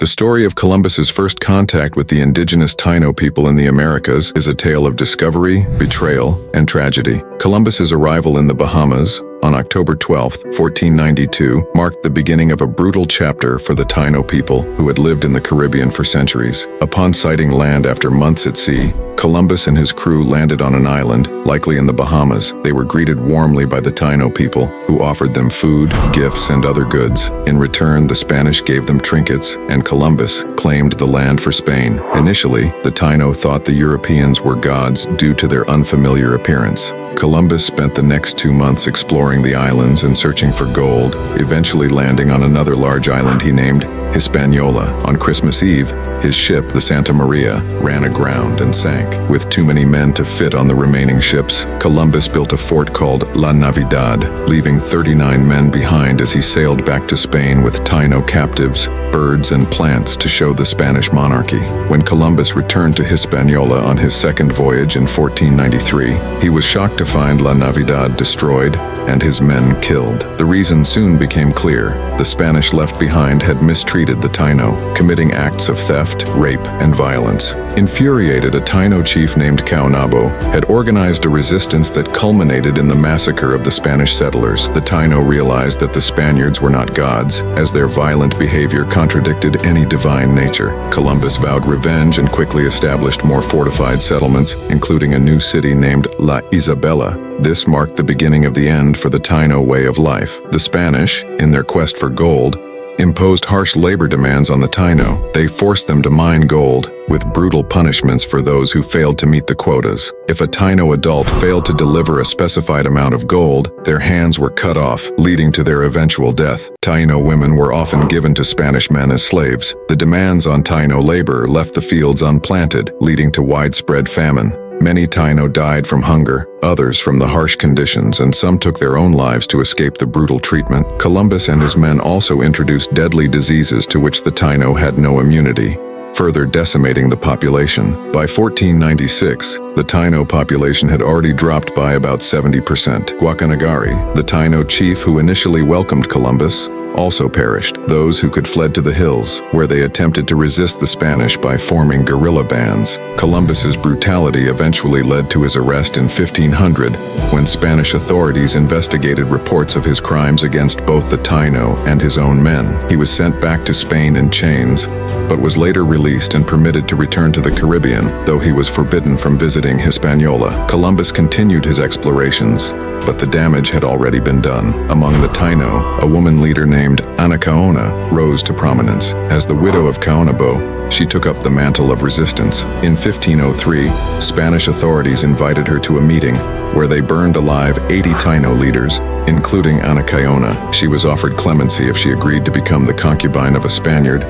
The story of Columbus's first contact with the indigenous Taino people in the Americas is a tale of discovery, betrayal, and tragedy. Columbus's arrival in the Bahamas on October 12, 1492, marked the beginning of a brutal chapter for the Taino people who had lived in the Caribbean for centuries. Upon sighting land after months at sea, Columbus and his crew landed on an island, likely in the Bahamas. They were greeted warmly by the Taino people, who offered them food, gifts, and other goods. In return, the Spanish gave them trinkets, and Columbus claimed the land for Spain. Initially, the Taino thought the Europeans were gods due to their unfamiliar appearance. Columbus spent the next 2 months exploring the islands and searching for gold, eventually landing on another large island he named Hispaniola. On Christmas Eve, his ship, the Santa Maria, ran aground and sank. With too many men to fit on the remaining ships, Columbus built a fort called La Navidad, leaving 39 men behind as he sailed back to Spain with Taino captives, birds, and plants to show the Spanish monarchy. When Columbus returned to Hispaniola on his second voyage in 1493, he was shocked to find La Navidad destroyed and his men killed. The reason soon became clear. The Spanish left behind had mistreated the Taino, committing acts of theft, rape, and violence. Infuriated, a Taino chief named Caonabo had organized a resistance that culminated in the massacre of the Spanish settlers. The Taino realized that the Spaniards were not gods, as their violent behavior contradicted any divine nature. Columbus vowed revenge and quickly established more fortified settlements, including a new city named La Isabela. This marked the beginning of the end for the Taino way of life. The Spanish, in their quest for gold, imposed harsh labor demands on the Taino. They forced them to mine gold, with brutal punishments for those who failed to meet the quotas. If a Taino adult failed to deliver a specified amount of gold, their hands were cut off, leading to their eventual death. Taino women were often given to Spanish men as slaves. The demands on Taino labor left the fields unplanted, leading to widespread famine. Many Taino died from hunger, others from the harsh conditions, and some took their own lives to escape the brutal treatment. Columbus and his men also introduced deadly diseases to which the Taino had no immunity, further decimating the population. By 1496, the Taino population had already dropped by about 70%. Guacanagari, the Taino chief who initially welcomed Columbus, also perished. Those who could fled to the hills, where they attempted to resist the Spanish by forming guerrilla bands. Columbus's brutality eventually led to his arrest in 1500, when Spanish authorities investigated reports of his crimes against both the Taino and his own men. He was sent back to Spain in chains, but was later released and permitted to return to the Caribbean, though he was forbidden from visiting Hispaniola. Columbus continued his explorations, but the damage had already been done. Among the Taino, a woman leader named Anacaona rose to prominence. As the widow of Caonabo, she took up the mantle of resistance. In 1503, Spanish authorities invited her to a meeting where they burned alive 80 Taino leaders, including Anacaona. She was offered clemency if she agreed to become the concubine of a Spaniard,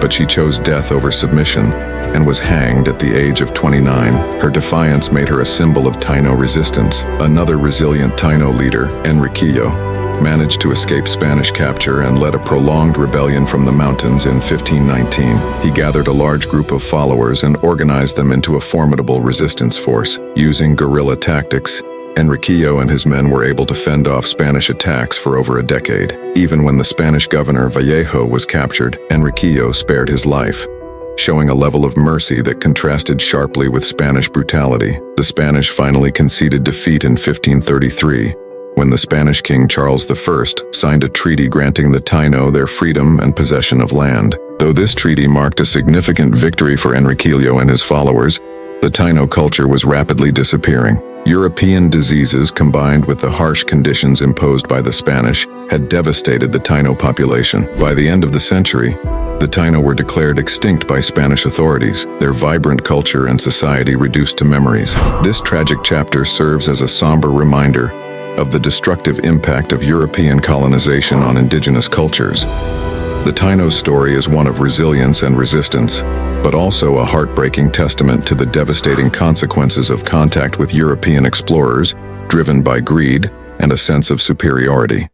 but she chose death over submission and was hanged at the age of 29. Her defiance made her a symbol of Taino resistance. Another resilient Taino leader, Enriquillo, managed to escape Spanish capture and led a prolonged rebellion from the mountains in 1519. He gathered a large group of followers and organized them into a formidable resistance force. Using guerrilla tactics, Enriquillo and his men were able to fend off Spanish attacks for over a decade. Even when the Spanish governor Vallejo was captured, Enriquillo spared his life, showing a level of mercy that contrasted sharply with Spanish brutality. The Spanish finally conceded defeat in 1533, when the Spanish King Charles I signed a treaty granting the Taino their freedom and possession of land. Though this treaty marked a significant victory for Enriquillo and his followers, the Taino culture was rapidly disappearing. European diseases combined with the harsh conditions imposed by the Spanish had devastated the Taino population. By the end of the century, the Taino were declared extinct by Spanish authorities, their vibrant culture and society reduced to memories. This tragic chapter serves as a somber reminder of the destructive impact of European colonization on indigenous cultures. The Taino story is one of resilience and resistance, but also a heartbreaking testament to the devastating consequences of contact with European explorers, driven by greed and a sense of superiority.